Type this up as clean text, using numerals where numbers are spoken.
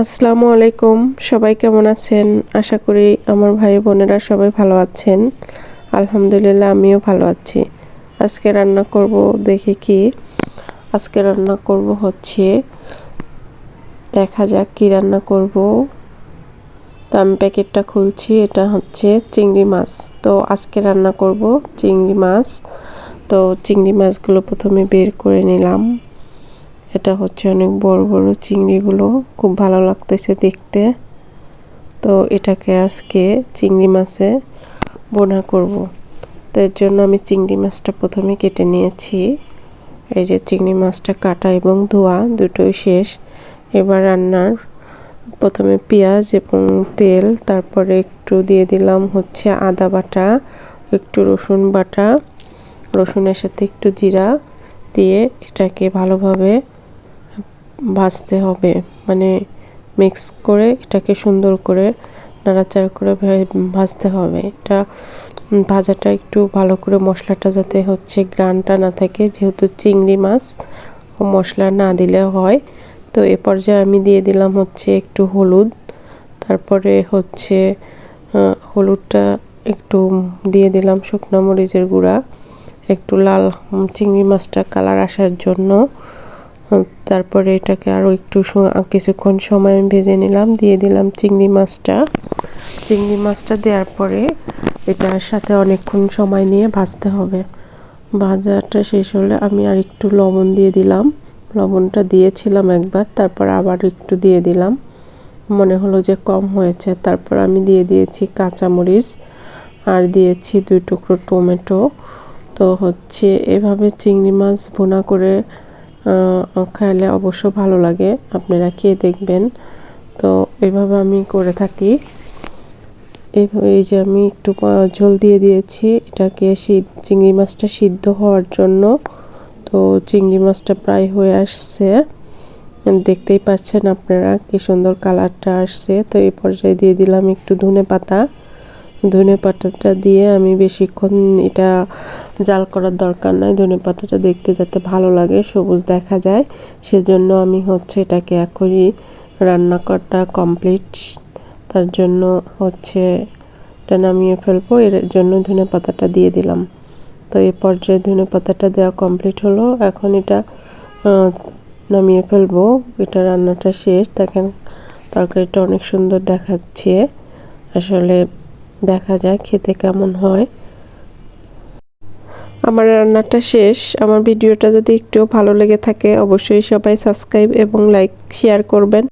আসসালামু আলাইকুম। সবাই কেমন আছেন? আশা করি আমার ভাই বোনেরা সবাই ভালো আছেন। আলহামদুলিল্লাহ আমিও ভালো আছি। আজকে রান্না করব দেখি কি। আজকে রান্না করব হচ্ছে, দেখা যাক কি রান্না করব। তো আমি প্যাকেটটা খুলছি, এটা হচ্ছে চিংড়ি মাছ। তো আজকে রান্না করব চিংড়ি মাছ। তো চিংড়ি মাছগুলো প্রথমে বের করে নিলাম। এটা হচ্ছে অনেক বড় বড় চিংড়িগুলো, খুব ভালো লাগতেছে দেখতে। তো এটাকে আজকে চিংড়ি মাছে বোনা করব। তো এর জন্য আমি চিংড়ি মাছটা প্রথমে কেটে নিয়েছি। এই যে চিংড়ি মাছটা কাটা এবং ধোয়া দুটোই শেষ। এবার রান্নার প্রথমে পেঁয়াজ এবং তেল, তারপরে একটু দিয়ে দিলাম হচ্ছে আদা বাটা, একটু রসুন বাটা, রসুনের সাথে একটু জিরা দিয়ে এটাকে ভালোভাবে ভাজতে হবে, মানে মিক্স করে এটাকে সুন্দর করে নাড়াচাড়া করে ভাজতে হবে। এটা ভাজাটা একটু ভালো করে, মশলাটা যাতে হচ্ছে গ্রানটা না থাকে, যেহেতু চিংড়ি মাছ ও মশলা না দিলে হয়। তো এ পর্যায়ে আমি দিয়ে দিলাম হচ্ছে একটু হলুদ, তারপরে হচ্ছে হলুদটা একটু দিয়ে দিলাম শুকনো মরিচের গুঁড়া, একটু লাল চিংড়ি মাছটা কালার আসার জন্য। তারপরে এটাকে আরও একটু কিছুক্ষণ সময় আমি ভেজে নিলাম, দিয়ে দিলাম চিংড়ি মাছটা দেওয়ার পরে এটার সাথে অনেকক্ষণ সময় নিয়ে ভাজতে হবে। ভাজাটা শেষ হলে আমি আর একটু লবণ দিয়ে দিলাম। লবণটা দিয়েছিলাম একবার, তারপর আবার একটু দিয়ে দিলাম, মনে হলো যে কম হয়েছে। তারপর আমি দিয়ে দিয়েছি কাঁচামরিচ আর দিয়েছি 2 টুকরো টমেটো। তো হচ্ছে এভাবে চিংড়ি মাছ ভুনা করে খাইলে অবশ্য ভালো লাগে, আপনারা খেয়ে দেখবেন। তো এইভাবে আমি করে থাকি। এই যে আমি একটু ঝোল দিয়ে দিয়েছি এটাকে চিংড়ি মাছটা সিদ্ধ হওয়ার জন্য। তো চিংড়ি মাছটা প্রায় হয়ে আসছে, দেখতেই পাচ্ছেন আপনারা কি সুন্দর কালারটা আসছে। তো এই পর্যায়ে দিয়ে দিলাম একটু ধনে পাতাটা দিয়ে আমি বেশিক্ষণ এটা জাল করার দরকার নাই। ধনে পাতাটা দেখতে যাতে ভালো লাগে, সবুজ দেখা যায়, সেজন্য আমি হচ্ছে এটাকে এখনই রান্না করাটা কমপ্লিট। তার জন্য হচ্ছে এটা নামিয়ে ফেলবো, এর জন্য ধনে পাতাটা দিয়ে দিলাম। তো এই পর্যায়ে ধনে পাতাটা দেওয়া কমপ্লিট হলো। এখন এটা নামিয়ে ফেলবো। এটা রান্নাটা শেষ। দেখেন তরকারিটা অনেক সুন্দর দেখাচ্ছে। আসলে দেখা যাক খেতে কেমন হয়। আমার রান্নাটা শেষ। আমার ভিডিওটা যদি একটু ভালো লেগে থাকে অবশ্যই সবাই সাবস্ক্রাইব এবং লাইক শেয়ার করবেন।